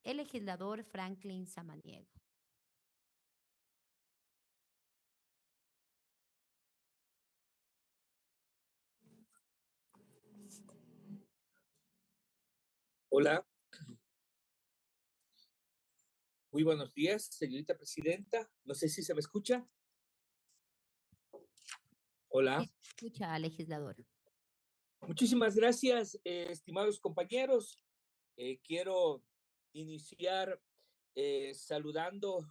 el legislador Franklin Samaniego. Hola, muy buenos días, señorita presidenta. No sé si se me escucha. Sí, Hola, escucha, legislador. muchísimas gracias, estimados compañeros. Quiero iniciar saludando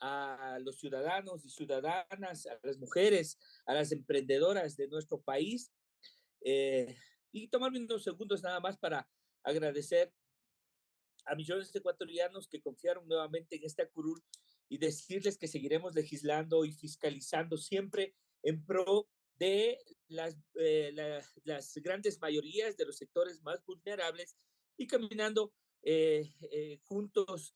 a los ciudadanos y ciudadanas, a las mujeres, a las emprendedoras de nuestro país eh, y tomarme unos segundos nada más para agradecer a millones de ecuatorianos que confiaron nuevamente en esta curul y decirles que seguiremos legislando y fiscalizando siempre en pro de las grandes mayorías de los sectores más vulnerables y caminando juntos,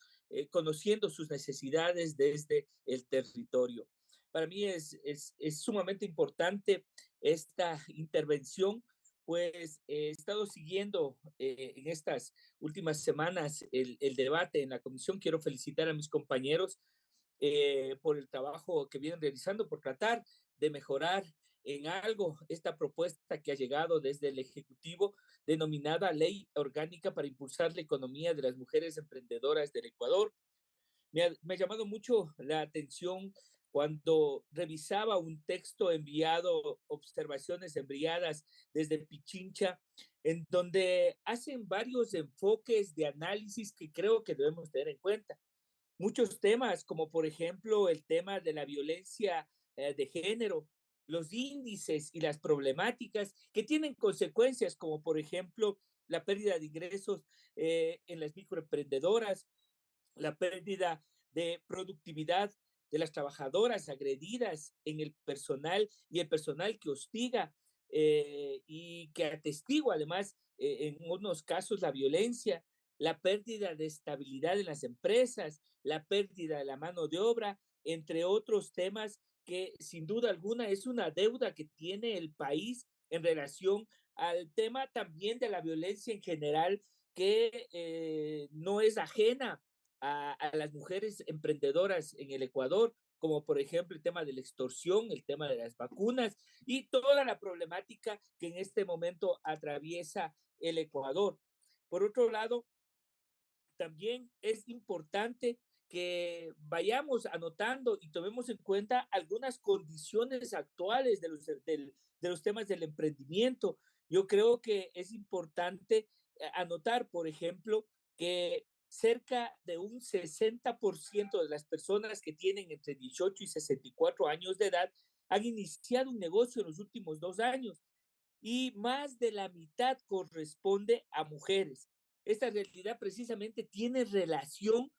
conociendo sus necesidades desde el territorio. Para mí es sumamente importante esta intervención, pues he estado siguiendo en estas últimas semanas el debate en la comisión. Quiero felicitar a mis compañeros por el trabajo que vienen realizando, por tratar de mejorar en algo esta propuesta que ha llegado desde el Ejecutivo, denominada Ley Orgánica para Impulsar la Economía de las Mujeres Emprendedoras del Ecuador. Me ha llamado mucho la atención cuando revisaba un texto enviado, observaciones enviadas desde Pichincha, en donde hacen varios enfoques de análisis que creo que debemos tener en cuenta. Muchos temas, como por ejemplo el tema de la violencia de género, los índices y las problemáticas que tienen consecuencias, como por ejemplo la pérdida de ingresos en las microemprendedoras, la pérdida de productividad de las trabajadoras agredidas en el personal y el personal que hostiga y que atestigua además en unos casos la violencia, la pérdida de estabilidad en las empresas, la pérdida de la mano de obra, entre otros temas que sin duda alguna es una deuda que tiene el país en relación al tema también de la violencia en general, que no es ajena a las mujeres emprendedoras en el Ecuador, como por ejemplo el tema de la extorsión, el tema de las vacunas y toda la problemática que en este momento atraviesa el Ecuador. Por otro lado, también es importante que vayamos anotando y tomemos en cuenta algunas condiciones actuales de los temas del emprendimiento. Yo creo que es importante anotar, por ejemplo, que cerca de un 60% de las personas que tienen entre 18 y 64 años de edad han iniciado un negocio en los últimos 2 años y más de la mitad corresponde a mujeres. Esta realidad precisamente tiene relación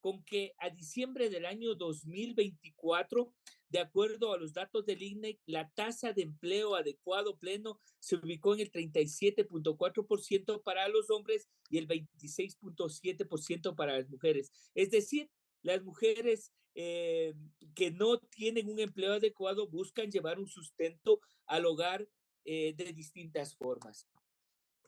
con que a diciembre del año 2024, de acuerdo a los datos del INEC, la tasa de empleo adecuado pleno se ubicó en el 37.4% para los hombres y el 26.7% para las mujeres. Es decir, las mujeres que no tienen un empleo adecuado buscan llevar un sustento al hogar de distintas formas.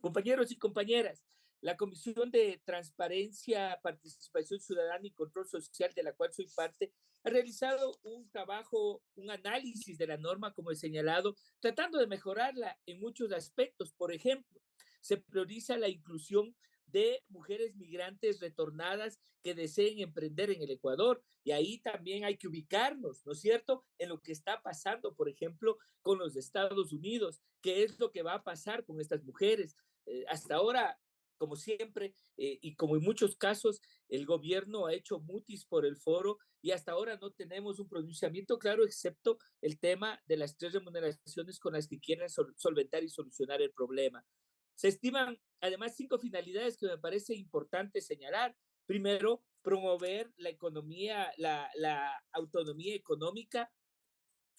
Compañeros y compañeras, la Comisión de Transparencia, Participación Ciudadana y Control Social, de la cual soy parte, ha realizado un trabajo, un análisis de la norma, como he señalado, tratando de mejorarla en muchos aspectos. Por ejemplo, se prioriza la inclusión de mujeres migrantes retornadas que deseen emprender en el Ecuador. Y ahí también hay que ubicarnos, ¿no es cierto?, en lo que está pasando, por ejemplo, con los Estados Unidos, qué es lo que va a pasar con estas mujeres. Hasta ahora, como siempre, y como en muchos casos, el gobierno ha hecho mutis por el foro y hasta ahora no tenemos un pronunciamiento claro, excepto el tema de las 3 remuneraciones con las que quieren solventar y solucionar el problema. Se estiman además 5 finalidades que me parece importante señalar. Primero, promover la economía, la autonomía económica,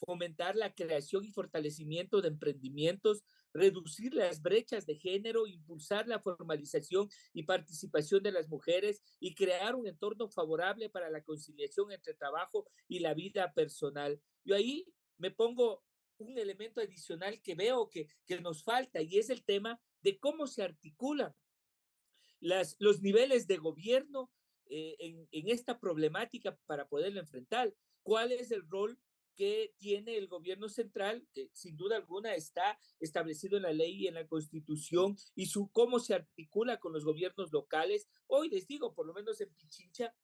fomentar la creación y fortalecimiento de emprendimientos, reducir las brechas de género, impulsar la formalización y participación de las mujeres y crear un entorno favorable para la conciliación entre trabajo y la vida personal. Yo ahí me pongo un elemento adicional que veo que nos falta y es el tema de cómo se articula los niveles de gobierno en esta problemática para poderla enfrentar. ¿Cuál es el rol que tiene el gobierno central, que sin duda alguna está establecido en la ley y en la Constitución, y cómo se articula con los gobiernos locales? Hoy les digo, por lo menos en Pichincha,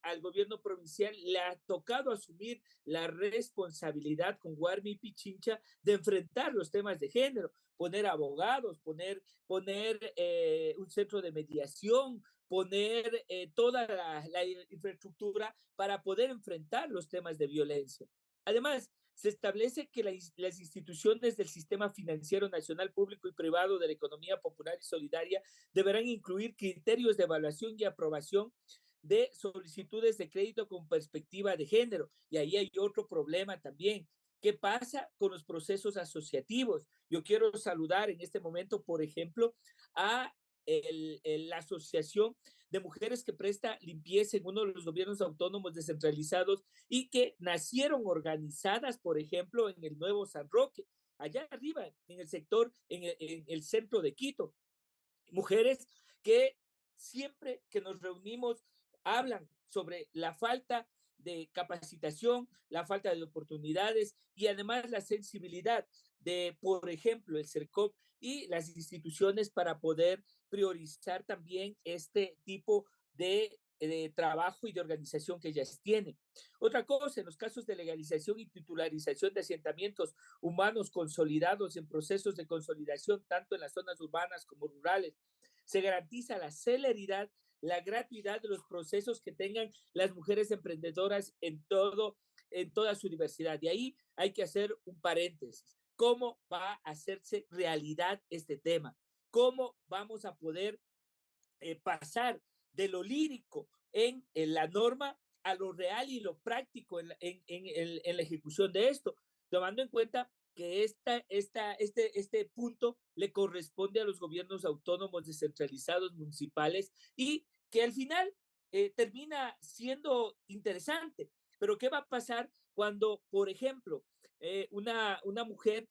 al gobierno provincial le ha tocado asumir la responsabilidad con Guarmi y Pichincha de enfrentar los temas de género, poner abogados, poner un centro de mediación, poner toda la infraestructura para poder enfrentar los temas de violencia. Además, se establece que las instituciones del sistema financiero nacional, público y privado de la economía popular y solidaria deberán incluir criterios de evaluación y aprobación de solicitudes de crédito con perspectiva de género. Y ahí hay otro problema también. ¿Qué pasa con los procesos asociativos? Yo quiero saludar en este momento, por ejemplo, a la Asociación de Mujeres que presta limpieza en uno de los gobiernos autónomos descentralizados y que nacieron organizadas, por ejemplo, en el Nuevo San Roque, allá arriba, en el sector, en el centro de Quito. Mujeres que siempre que nos reunimos hablan sobre la falta de capacitación, la falta de oportunidades y además la sensibilidad de, por ejemplo, el CERCOP y las instituciones para poder priorizar también este tipo de trabajo y de organización que ellas tienen. Otra cosa, en los casos de legalización y titularización de asentamientos humanos consolidados en procesos de consolidación, tanto en las zonas urbanas como rurales, se garantiza la celeridad, la gratuidad de los procesos que tengan las mujeres emprendedoras en toda su diversidad. Y ahí hay que hacer un paréntesis. ¿Cómo va a hacerse realidad este tema? ¿Cómo vamos a poder pasar de lo lírico en la norma a lo real y lo práctico en la ejecución de esto, tomando en cuenta que este punto le corresponde a los gobiernos autónomos descentralizados municipales y que al final termina siendo interesante. Pero ¿qué va a pasar cuando, por ejemplo, una mujer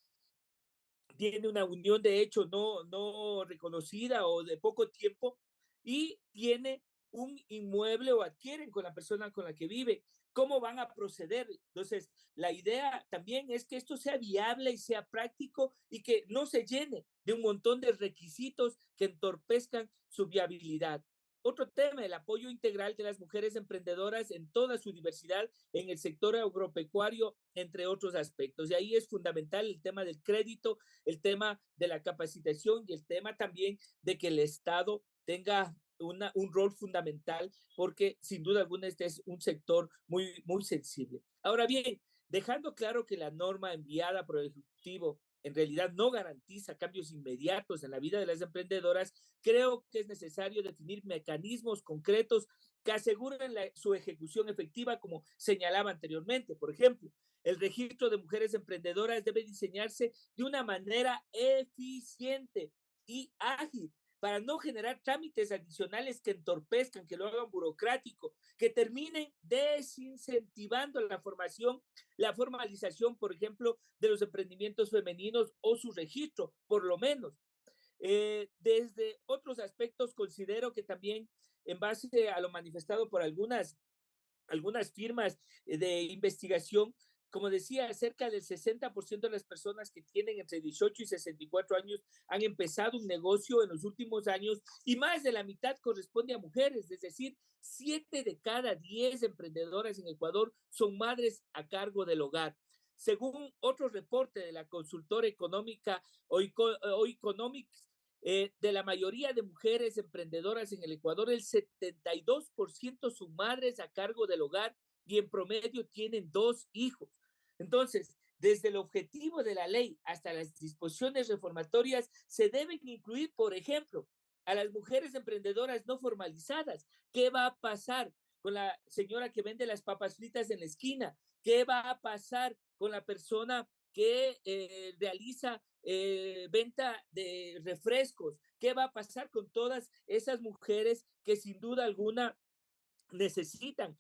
tiene una unión de hecho no reconocida o de poco tiempo y tiene un inmueble o adquieren con la persona con la que vive? ¿Cómo van a proceder? Entonces, la idea también es que esto sea viable y sea práctico y que no se llene de un montón de requisitos que entorpezcan su viabilidad. Otro tema, el apoyo integral de las mujeres emprendedoras en toda su diversidad en el sector agropecuario, entre otros aspectos. Y ahí es fundamental el tema del crédito, el tema de la capacitación y el tema también de que el Estado tenga un rol fundamental, porque sin duda alguna este es un sector muy sensible. Ahora bien, dejando claro que la norma enviada por el Ejecutivo en realidad no garantiza cambios inmediatos en la vida de las emprendedoras, creo que es necesario definir mecanismos concretos que aseguren su ejecución efectiva, como señalaba anteriormente. Por ejemplo, el registro de mujeres emprendedoras debe diseñarse de una manera eficiente y ágil para no generar trámites adicionales que entorpezcan, que lo hagan burocrático, que terminen desincentivando la formación, la formalización, por ejemplo, de los emprendimientos femeninos o su registro, por lo menos. Desde otros aspectos, considero que también en base a lo manifestado por algunas firmas de investigación, como decía, cerca del 60% de las personas que tienen entre 18 y 64 años han empezado un negocio en los últimos años y más de la mitad corresponde a mujeres, es decir, 7 de cada 10 emprendedoras en Ecuador son madres a cargo del hogar. Según otro reporte de la consultora económica Oeconomics, de la mayoría de mujeres emprendedoras en el Ecuador, el 72% son madres a cargo del hogar y en promedio tienen 2 hijos. Entonces, desde el objetivo de la ley hasta las disposiciones reformatorias, se deben incluir, por ejemplo, a las mujeres emprendedoras no formalizadas. ¿Qué va a pasar con la señora que vende las papas fritas en la esquina? ¿Qué va a pasar con la persona que realiza venta de refrescos? ¿Qué va a pasar con todas esas mujeres que sin duda alguna necesitan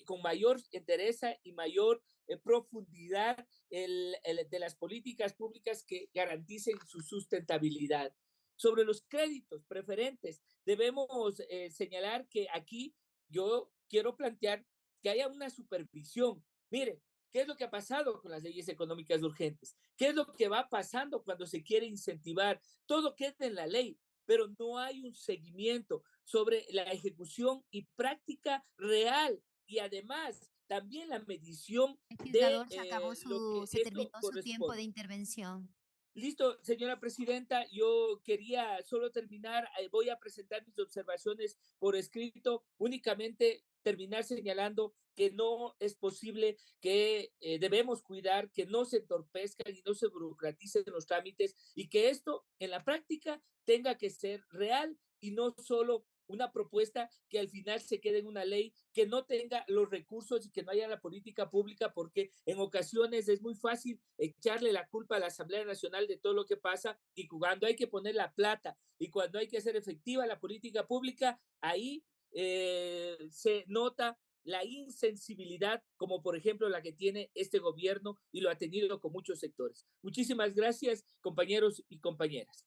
con mayor interés y mayor profundidad de las políticas públicas que garanticen su sustentabilidad? Sobre los créditos preferentes, debemos señalar que aquí yo quiero plantear que haya una supervisión. Mire, ¿qué es lo que ha pasado con las leyes económicas urgentes? ¿Qué es lo que va pasando cuando se quiere incentivar? Todo queda en la ley, pero no hay un seguimiento sobre la ejecución y práctica real. Y además, también la medición de Legislador, se acabó lo que se terminó esto su tiempo de corresponde. intervención. Listo, señora presidenta, yo quería solo terminar, voy a presentar mis observaciones por escrito, únicamente terminar señalando que no es posible, que debemos cuidar que no se entorpezcan y no se burocraticen los trámites y que esto en la práctica tenga que ser real y no solo una propuesta que al final se quede en una ley que no tenga los recursos y que no haya la política pública, porque en ocasiones es muy fácil echarle la culpa a la Asamblea Nacional de todo lo que pasa y cuando hay que poner la plata y cuando hay que hacer efectiva la política pública, ahí se nota la insensibilidad, como por ejemplo la que tiene este gobierno y lo ha tenido con muchos sectores. Muchísimas gracias, compañeros y compañeras.